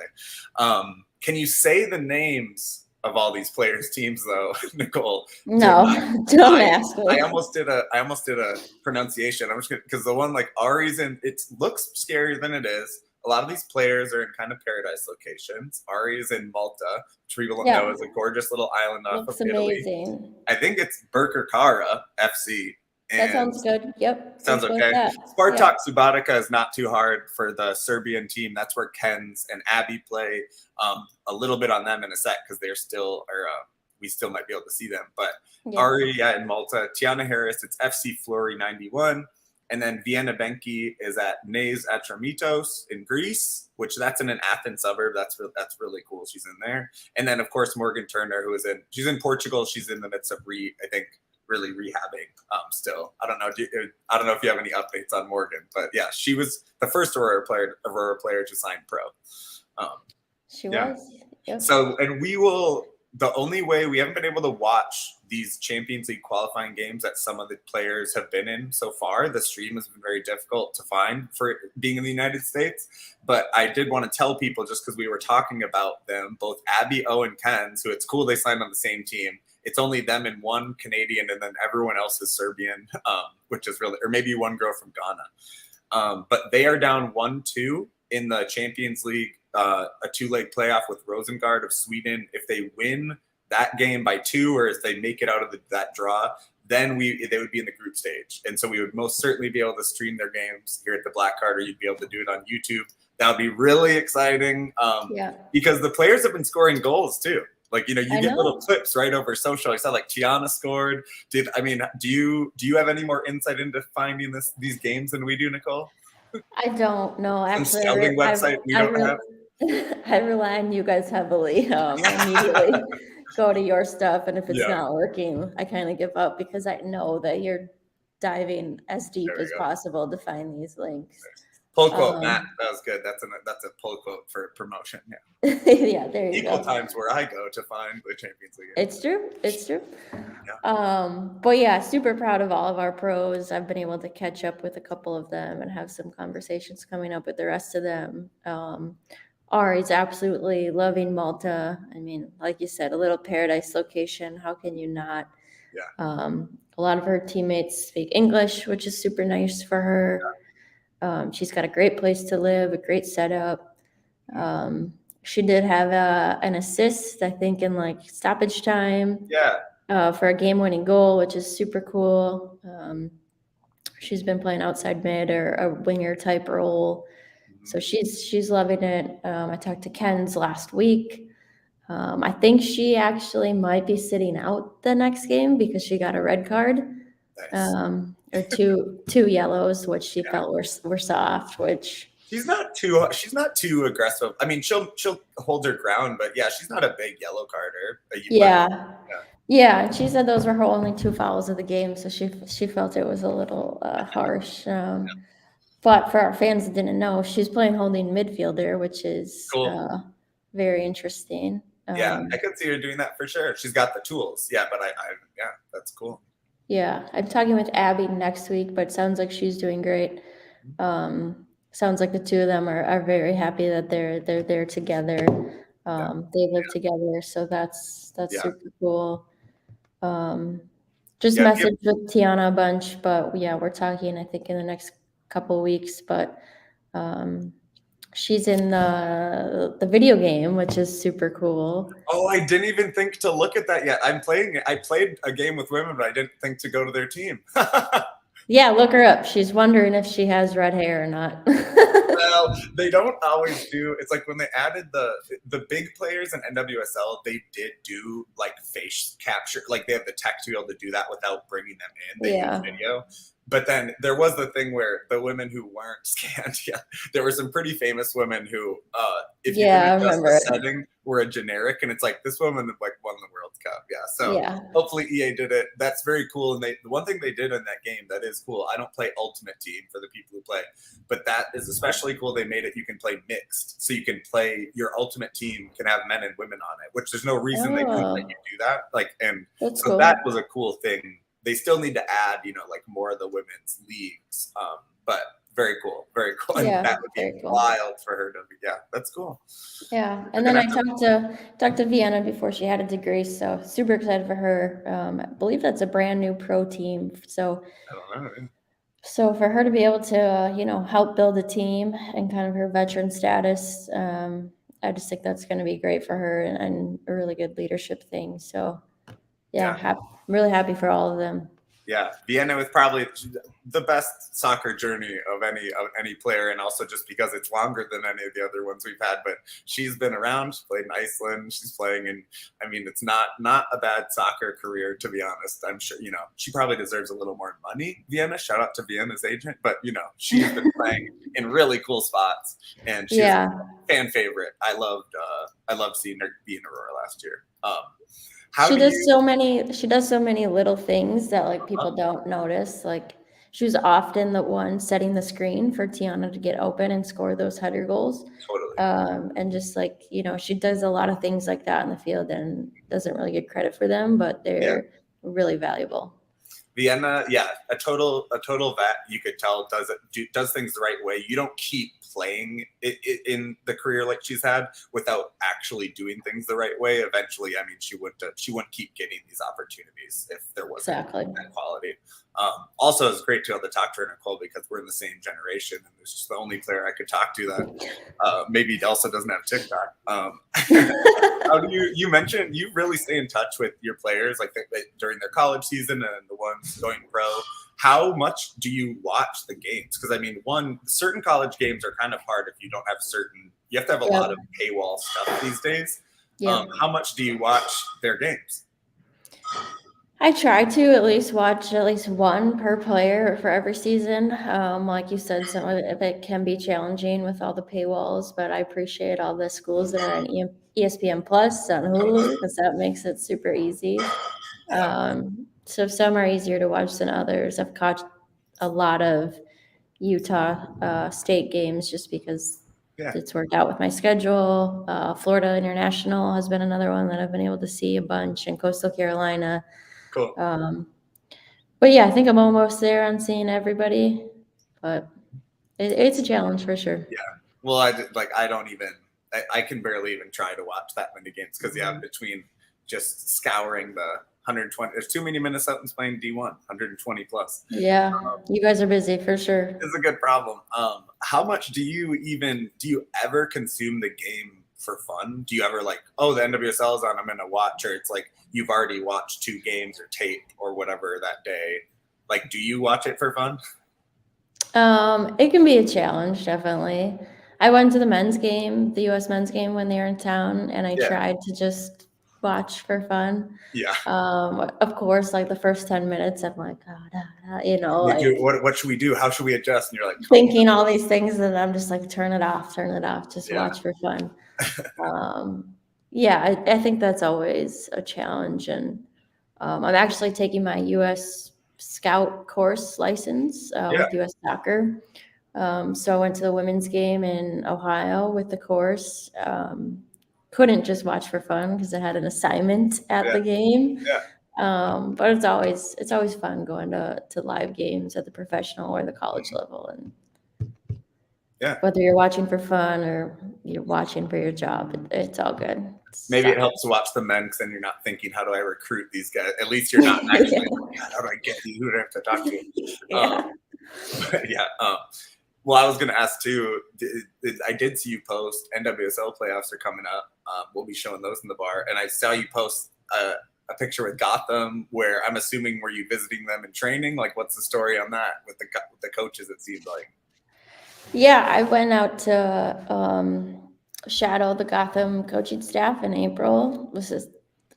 Speaker 1: Can you say the names of all these players' teams though, Nicole?
Speaker 2: No, don't ask me.
Speaker 1: I almost did a pronunciation. I'm just because the one like Ari's it looks scarier than it is. A lot of these players are in kind of paradise locations. Ari is in Malta, which we know is a gorgeous little island off of Italy. Amazing. I think it's Birkirkara FC.
Speaker 2: That sounds good. Yep.
Speaker 1: Sounds okay. Spartak Subotica is not too hard for the Serbian team. That's where Ken's and Abby play. A little bit on them in a sec because they're still, we still might be able to see them. But Ari in Malta, Tiana Harris, it's FC Flory 91. And then Vienna Benki is at Neis Atramitos in Greece, which that's in an Athens suburb. That's really cool. She's in there. And then of course Morgan Turner, she's in Portugal. She's in the midst of really rehabbing still. I don't know if you have any updates on Morgan, but yeah, she was the first Aurora player to sign pro.
Speaker 2: She was. Yep.
Speaker 1: So, and the only way we haven't been able to watch these Champions League qualifying games that some of the players have been in so far. The stream has been very difficult to find for being in the United States. But I did want to tell people, just because we were talking about them, both Abby O and Ken, so it's cool they signed on the same team. It's only them and one Canadian, and then everyone else is Serbian, which is really, or maybe one girl from Ghana. But they are down 1-2 in the Champions League, a 2-leg playoff with Rosengard of Sweden. If they win that game by 2, or if they make it out of that draw, then they would be in the group stage. And so we would most certainly be able to stream their games here at the Black Card, or you'd be able to do it on YouTube. That would be really exciting because the players have been scoring goals too. Like, you get little clips right over social. I saw like Tiana scored. Do you have any more insight into finding these games than we do, Nicole?
Speaker 2: I don't know. Actually,
Speaker 1: scouting website we don't have.
Speaker 2: I rely on you guys heavily. I immediately go to your stuff, and if it's not working, I kind of give up because I know that you're diving as deep as possible to find these links.
Speaker 1: Pull quote, Matt. That was good. That's a pull quote for promotion. Yeah.
Speaker 2: Yeah, there you go.
Speaker 1: Equal times where I go to find the Champions League.
Speaker 2: It's true.
Speaker 1: Yeah.
Speaker 2: But yeah, super proud of all of our pros. I've been able to catch up with a couple of them and have some conversations coming up with the rest of them. Ari's absolutely loving Malta. I mean, like you said, a little paradise location. How can you not?
Speaker 1: Yeah.
Speaker 2: A lot of her teammates speak English, which is super nice for her. Yeah. She's got a great place to live, a great setup. She did have an assist, I think, in like stoppage time.
Speaker 1: Yeah.
Speaker 2: For a game-winning goal, which is super cool. She's been playing outside mid or a winger type role. So she's loving it. I talked to Ken's last week. I think she actually might be sitting out the next game because she got a red card, or two yellows, which she felt were soft. Which
Speaker 1: she's not too aggressive. I mean, she'll hold her ground, but yeah, she's not a big yellow carder.
Speaker 2: Yeah, and she said those were her only 2 fouls of the game, so she felt it was a little harsh. But for our fans that didn't know, she's playing holding midfielder, which is
Speaker 1: cool.
Speaker 2: Very interesting.
Speaker 1: Yeah, I could see her doing that for sure. She's got the tools. Yeah, but that's cool.
Speaker 2: Yeah, I'm talking with Abby next week, but it sounds like she's doing great. Sounds like the two of them are very happy that they're there together. They live together, so that's super cool. Just messaged with Tiana a bunch, but yeah, we're talking I think in the next couple of weeks. But she's in the video game, which is super cool.
Speaker 1: Oh, I didn't even think to look at that yet. I played a game with women, but I didn't think to go to their team.
Speaker 2: Yeah, look her up. She's wondering if she has red hair or not.
Speaker 1: Well, they don't always do. It's like when they added the big players in NWSL, they did do like face capture. Like they have the tech to be able to do that without bringing them in. They use video. But then there was the thing where the women who weren't scanned, there were some pretty famous women who, if you adjust the setting, were a generic, and it's like this woman like won the World Cup, So hopefully EA did it. That's very cool. And the one thing they did in that game that is cool. I don't play Ultimate Team for the people who play, but that is especially cool. They made it you can play mixed, so you can play your Ultimate Team can have men and women on it, which there's no reason they couldn't let you do that. Like, and that's so cool. That was a cool thing. They still need to add, like more of the women's leagues, but very cool. And that would be wild for her to be. Yeah, that's cool.
Speaker 2: Yeah, and then I talked to Vienna before she headed to Greece, so super excited for her. I believe that's a brand new pro team, so
Speaker 1: I don't know.
Speaker 2: So for her to be able to, help build a team and kind of her veteran status, I just think that's going to be great for her and a really good leadership thing. So, I'm really happy for all of them.
Speaker 1: Yeah, Vienna was probably the best soccer journey of any player, and also just because it's longer than any of the other ones we've had. But she's been around. She played in Iceland. She's playing in. I mean, it's not a bad soccer career, to be honest. I'm sure she probably deserves a little more money. Vienna, shout out to Vienna's agent, but she's been playing in really cool spots, and she's
Speaker 2: Yeah.
Speaker 1: a fan favorite. I loved seeing her be in Aurora last year.
Speaker 2: She does so many little things that like people don't notice. Like she was often the one setting the screen for Tiana to get open and score those header goals.
Speaker 1: Totally.
Speaker 2: And just like, she does a lot of things like that in the field and doesn't really get credit for them, but they're really valuable.
Speaker 1: Vienna, a total vet. You could tell does things the right way. You don't keep playing in the career like she's had without actually doing things the right way. Eventually, I mean, she wouldn't keep getting these opportunities if there wasn't that quality. Also, it's great to be able to talk to her, Nicole, because we're in the same generation, and it's just the only player I could talk to that maybe also doesn't have TikTok. How do you mentioned you really stay in touch with your players like during their college season and the ones going pro? How much do you watch the games? Because I mean, certain college games are kind of hard if you don't have you have to have a lot of paywall stuff these days. How much do you watch their games?
Speaker 2: I try to at least watch at least one per player for every season. Like you said, some of it can be challenging with all the paywalls, but I appreciate all the schools that are on ESPN Plus on Hulu because that makes it super easy. So some are easier to watch than others. I've caught a lot of Utah State games just because it's worked out with my schedule. Florida International has been another one that I've been able to see a bunch, and Coastal Carolina.
Speaker 1: Cool.
Speaker 2: But yeah, I think I'm almost there on seeing everybody, but it's a challenge for sure.
Speaker 1: Yeah. Well, I can barely even try to watch that many games because between just scouring the 120, there's too many Minnesotans playing D1, 120 plus.
Speaker 2: Yeah, you guys are busy for sure.
Speaker 1: It's a good problem. How much do you ever consume the game for fun? Do you ever the NWSL is on, I'm gonna watch, or it's like you've already watched 2 games or tape or whatever that day? Like, do you watch it for fun?
Speaker 2: It can be a challenge, definitely. I went to the US men's game when they were in town, and I tried to just watch for fun.
Speaker 1: Yeah.
Speaker 2: Of course, like the first 10 minutes, I'm like,
Speaker 1: what should we do? How should we adjust? And you're like
Speaker 2: thinking all these things, and I'm just like, turn it off, just watch for fun. I think that's always a challenge, and I'm actually taking my US Scout course license with US Soccer. So I went to the women's game in Ohio with the course. Couldn't just watch for fun because I had an assignment at the game. But it's always fun going to live games at the professional or the college level, and whether you're watching for fun or you're watching for your job, it's all good.
Speaker 1: Maybe it helps to watch the men because then you're not thinking, how do I recruit these guys? At least you're not actually how do I get these? Who do I have to talk to? Well, I was going to ask too, I did see you post NWSL playoffs are coming up. We'll be showing those in the bar. And I saw you post a picture with Gotham where I'm assuming were you visiting them in training? Like, what's the story on that with the coaches, it seemed like?
Speaker 2: Yeah, I went out to shadow the Gotham coaching staff in April. This is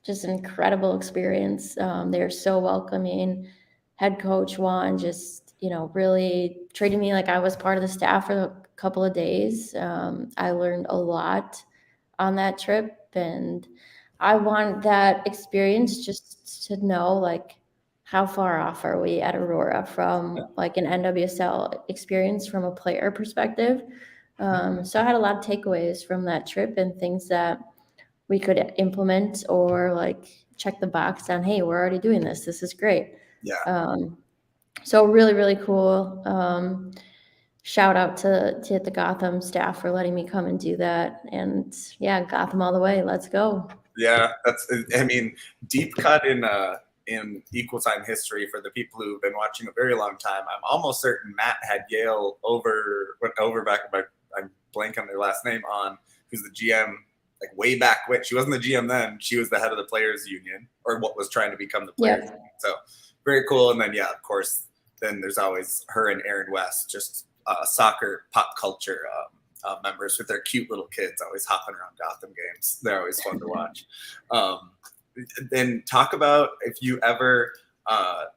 Speaker 2: just an incredible experience. They're so welcoming. Head coach Juan just, really treated me like I was part of the staff for a couple of days. I learned a lot on that trip, and I want that experience just to know, like, how far off are we at Aurora from like an NWSL experience from a player perspective. So I had a lot of takeaways from that trip and things that we could implement or like check the box on, hey, we're already doing this. This is great. So really, really cool. Shout out to the Gotham staff for letting me come and do that. And Gotham all the way. Let's go.
Speaker 1: Yeah, deep cut in equal time history for the people who've been watching a very long time. I'm almost certain Matt had Yale went over back by, I'm blank on their last name, on who's the GM, like way back when. She wasn't the GM then. She was the head of the players union, or what was trying to become the players union. So very cool. And then, yeah, of course, then there's always her and Aaron West, just soccer pop culture members with their cute little kids always hopping around Gotham games. They're always fun to watch. Then talk about if you ever oh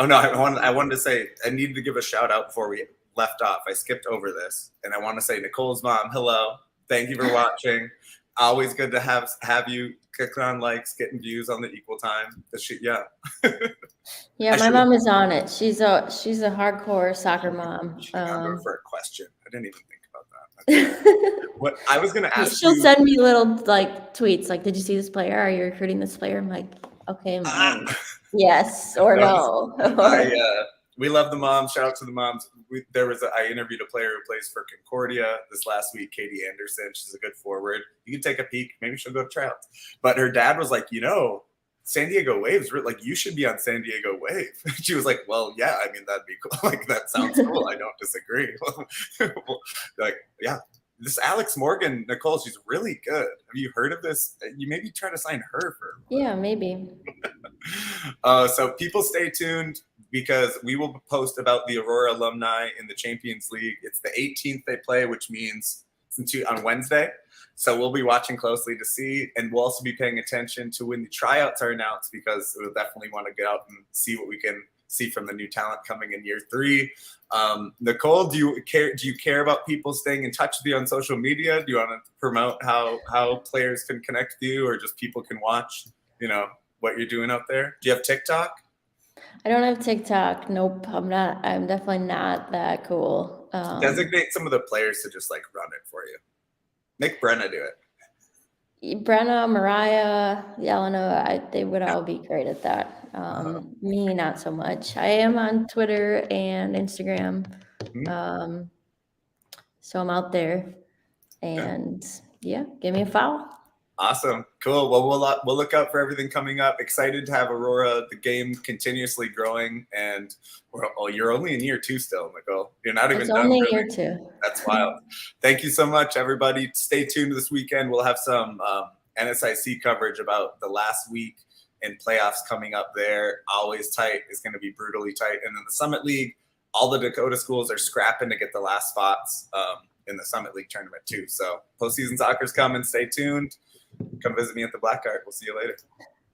Speaker 1: no, I wanted to say I needed to give a shout out before we left off. I skipped over this, and I want to say Nicole's mom, hello. Thank you for watching. Always good to have you clicking on likes, getting views on the equal time. Yeah.
Speaker 2: Yeah, my mom is on it. She's a hardcore soccer mom.
Speaker 1: She got her for a question. I didn't even think about that. What I was gonna ask
Speaker 2: she'll send me little like tweets like, "Did you see this player? Are you recruiting this player?" I'm like, "Okay, mom, yes or no."
Speaker 1: We love the moms. Shout out to the moms. I interviewed a player who plays for Concordia this last week, Katie Anderson. She's a good forward. You can take a peek. Maybe she'll go to tryouts. But her dad was like, San Diego Waves, like, you should be on San Diego Wave. She was like, well, yeah, I mean, that'd be cool. Like, that sounds cool. I don't disagree. Like, yeah. This Alex Morgan, Nicole, she's really good. Have you heard of this? You maybe try to sign her for.
Speaker 2: Yeah, maybe.
Speaker 1: So people stay tuned because we will post about the Aurora alumni in the Champions League. It's the 18th they play, which means it's on Wednesday. So we'll be watching closely to see, and we'll also be paying attention to when the tryouts are announced because we'll definitely want to get out and see what we can see from the new talent coming in year 3. Nicole, do you care about people staying in touch with you on social media? Do you want to promote how players can connect with you, or just people can watch, what you're doing out there? Do you have TikTok?
Speaker 2: I don't have TikTok. Nope. I'm definitely not that cool.
Speaker 1: Designate some of the players to just like run it for you. Make Brenna do it.
Speaker 2: Brenna, Mariah, Yelena, they would all be great at that. Me, not so much. I am on Twitter and Instagram. So I'm out there. And yeah, give me a follow.
Speaker 1: Awesome. Cool. Well, we'll look out for everything coming up. Excited to have Aurora, the game continuously growing. And you're only in year 2 still, Nicole. You're not even done.
Speaker 2: Only
Speaker 1: really.
Speaker 2: year 2.
Speaker 1: That's wild. Thank you so much, everybody. Stay tuned this weekend. We'll have some NSIC coverage about the last week and playoffs coming up there. Always tight. It's going to be brutally tight. And then the Summit League, all the Dakota schools are scrapping to get the last spots in the Summit League tournament too. So postseason soccer's coming. Stay tuned. Come visit me at the Black Card. We'll see you later.